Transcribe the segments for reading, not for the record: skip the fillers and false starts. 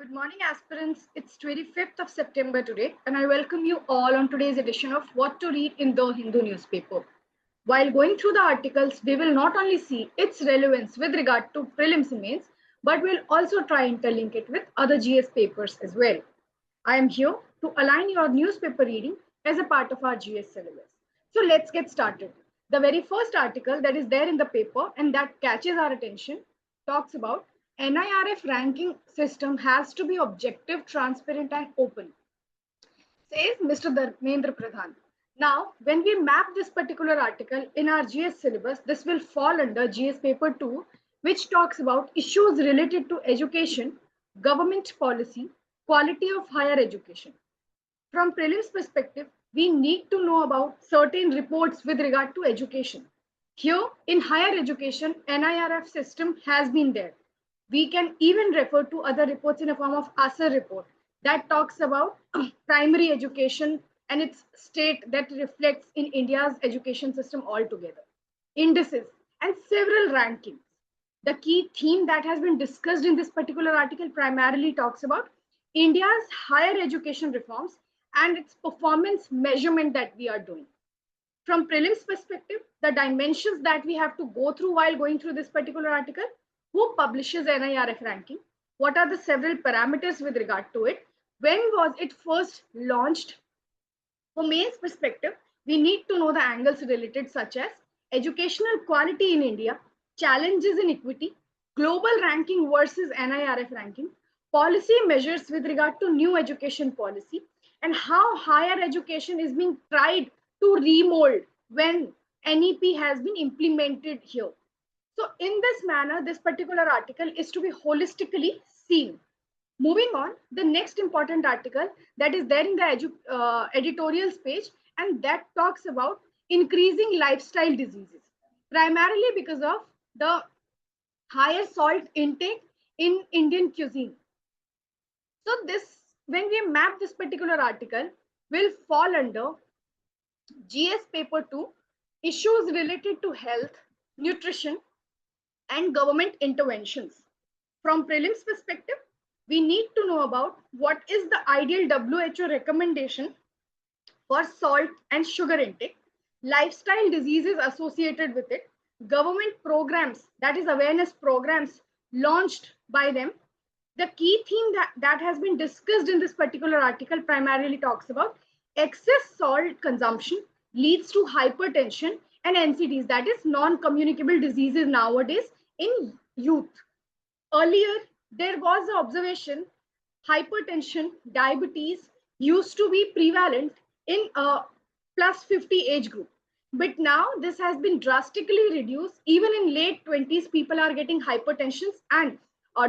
Good morning, aspirants. It's 25th of September today, and I welcome you all on today's edition of What to Read in the Hindu newspaper. While going through the articles, we will not only see its relevance with regard to prelims and mains, but we'll also try and interlink it with other GS papers as well. I am here to align your newspaper reading as a part of our GS syllabus. So let's get started. The very first article that is there in the paper and that catches our attention talks about NIRF ranking system has to be objective, transparent, and open, says Mr. Dharmendra Pradhan. Now, when we map this particular article in our GS syllabus, this will fall under GS paper 2, which talks about issues related to education, government policy, quality of higher education. From prelims perspective, we need to know about certain reports with regard to education. Here in higher education, NIRF system has been there. We can even refer to other reports in a form of ASER report that talks about primary education and its state that reflects in India's education system altogether. Indices and several rankings. The key theme that has been discussed in this particular article primarily talks about India's higher education reforms and its performance measurement that we are doing. From prelims perspective, the dimensions that we have to go through while going through this particular article: who publishes NIRF ranking? What are the several parameters with regard to it? When was it first launched? For mains perspective, we need to know the angles related such as educational quality in India, challenges in equity, global ranking versus NIRF ranking, policy measures with regard to new education policy, and how higher education is being tried to remold when NEP has been implemented here. So in this manner, this particular article is to be holistically seen. Moving on, the next important article that is there in the editorials page, and that talks about increasing lifestyle diseases, primarily because of the higher salt intake in Indian cuisine. So this, when we map this particular article, will fall under GS paper 2, issues related to health, nutrition, and government interventions. From prelims perspective, we need to know about what is the ideal WHO recommendation for salt and sugar intake, lifestyle diseases associated with it, government programs, that is awareness programs launched by them. The key theme that has been discussed in this particular article primarily talks about excess salt consumption leads to hypertension and NCDs, that is non-communicable diseases nowadays in youth. Earlier, there was an observation hypertension, diabetes used to be prevalent in a plus 50 age group. But now this has been drastically reduced. Even in late 20s, people are getting hypertensions and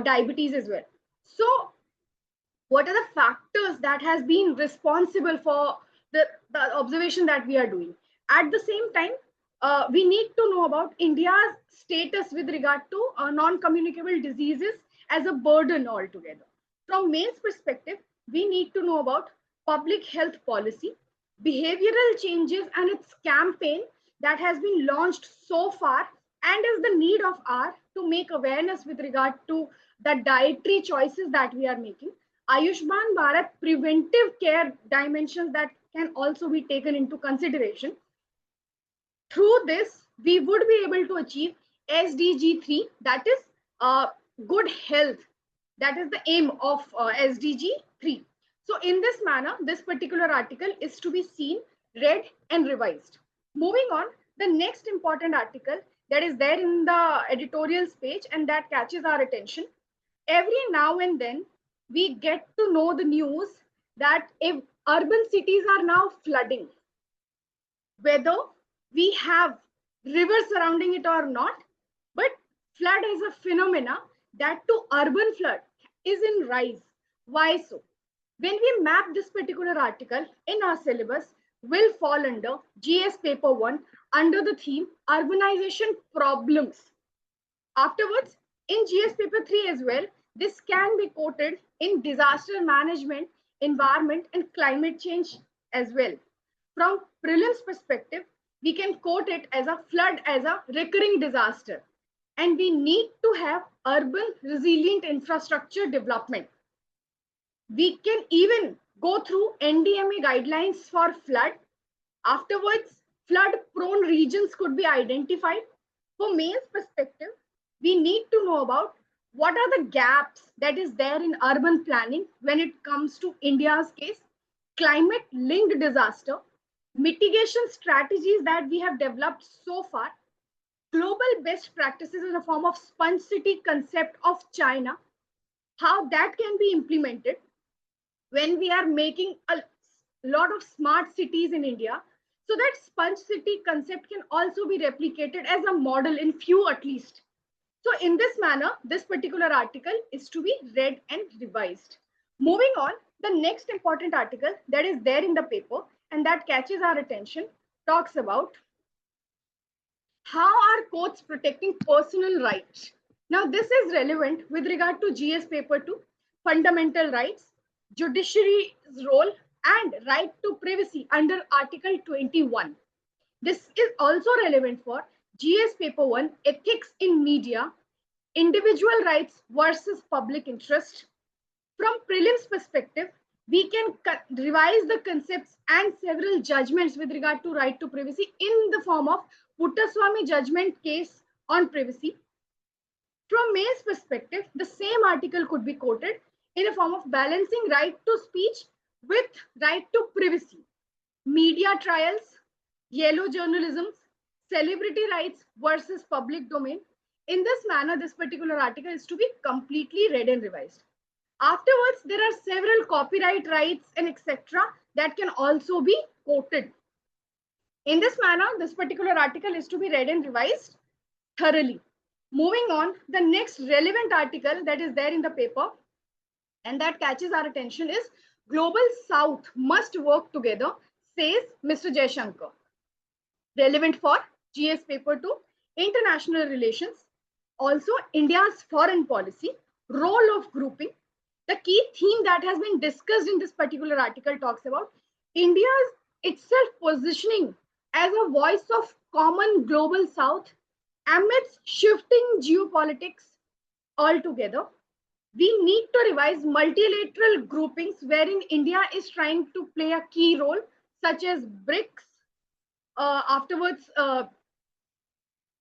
diabetes as well. So what are the factors that has been responsible for the observation that we are doing? At the same time, we need to know about India's status with regard to non-communicable diseases as a burden altogether. From mains perspective, we need to know about public health policy, behavioral changes and its campaign that has been launched so far, and is the need of hour to make awareness with regard to the dietary choices that we are making. Ayushman Bharat preventive care dimensions that can also be taken into consideration. Through this, we would be able to achieve SDG 3, that is good health. That is the aim of SDG 3. So in this manner, this particular article is to be seen, read, and revised. Moving on, the next important article that is there in the editorials page and that catches our attention. Every now and then, we get to know the news that if urban cities are now flooding, whether we have rivers surrounding it or not, but flood is a phenomena that to urban flood is in rise. Why so? When we map this particular article in our syllabus, will fall under GS paper 1 under the theme urbanization problems. Afterwards, in GS paper 3 as well, this can be quoted in disaster management, environment, and climate change as well. From prelims perspective, we can quote it as a flood as a recurring disaster. And we need to have urban resilient infrastructure development. We can even go through NDMA guidelines for flood. Afterwards, flood-prone regions could be identified. For males' perspective, we need to know about what are the gaps that is there in urban planning when it comes to India's case, climate-linked disaster, mitigation strategies that we have developed so far, global best practices in the form of sponge city concept of China, how that can be implemented when we are making a lot of smart cities in India, so that sponge city concept can also be replicated as a model in few at least. So in this manner, this particular article is to be read and revised. Moving on, the next important article that is there in the paper and that catches our attention talks about how are courts protecting personal rights. Now, this is relevant with regard to GS paper 2, fundamental rights, judiciary's role, and right to privacy under Article 21. This is also relevant for GS paper 1, ethics in media, individual rights versus public interest. From prelims perspective, we can revise the concepts and several judgments with regard to right to privacy in the form of Puttaswamy judgment case on privacy. From May's perspective, the same article could be quoted in a form of balancing right to speech with right to privacy. Media trials, yellow journalism, celebrity rights versus public domain. In this manner, this particular article is to be completely read and revised. Afterwards, there are several copyright rights and etc. that can also be quoted. In this manner, this particular article is to be read and revised thoroughly. Moving on, the next relevant article that is there in the paper and that catches our attention is Global South must work together, says Mr. Jaishankar. Relevant for GS paper 2, international relations, also India's foreign policy, role of grouping. The key theme that has been discussed in this particular article talks about India's itself positioning as a voice of common global South amidst shifting geopolitics altogether. We need to revise multilateral groupings wherein India is trying to play a key role, such as BRICS, afterwards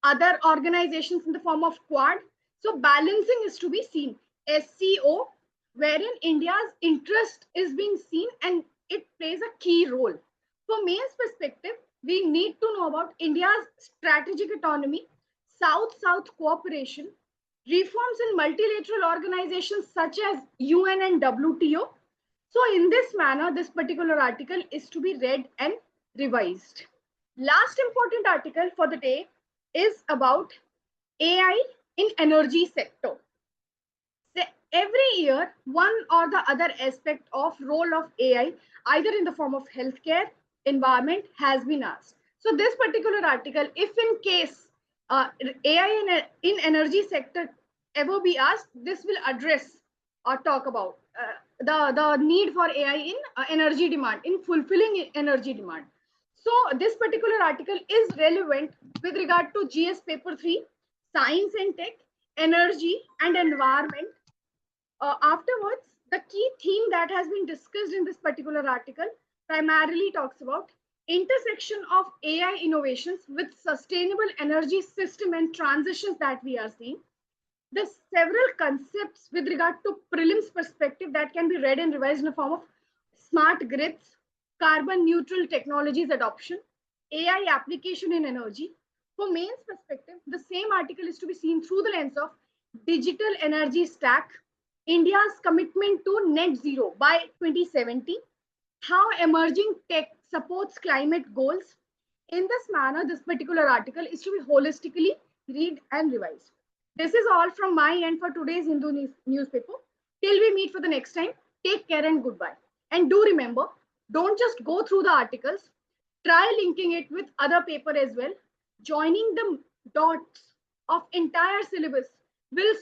other organizations in the form of Quad. So balancing is to be seen. SCO, wherein India's interest is being seen and it plays a key role. From May's perspective, we need to know about India's strategic autonomy, South-South cooperation, reforms in multilateral organizations such as UN and WTO. So in this manner, this particular article is to be read and revised. Last important article for the day is about AI in energy sector. So every year, one or the other aspect of role of AI, either in the form of healthcare, environment, has been asked. So this particular article, if in case AI in energy sector ever be asked, this will address or talk about the need for AI in energy demand, in fulfilling energy demand. So this particular article is relevant with regard to GS paper 3, science and tech, energy and environment. Afterwards, the key theme that has been discussed in this particular article primarily talks about intersection of AI innovations with sustainable energy system and transitions that we are seeing. The several concepts with regard to prelims perspective that can be read and revised in the form of smart grids, carbon neutral technologies adoption, AI application in energy. For mains perspective, the same article is to be seen through the lens of digital energy stack, India's commitment to net zero by 2070, how emerging tech supports climate goals. In this manner, this particular article is to be holistically read and revised. This is all from my end for today's Hindu newspaper. Till we meet for the next time, take care and goodbye. And do remember, don't just go through the articles, try linking it with other paper as well. Joining the dots of entire syllabus will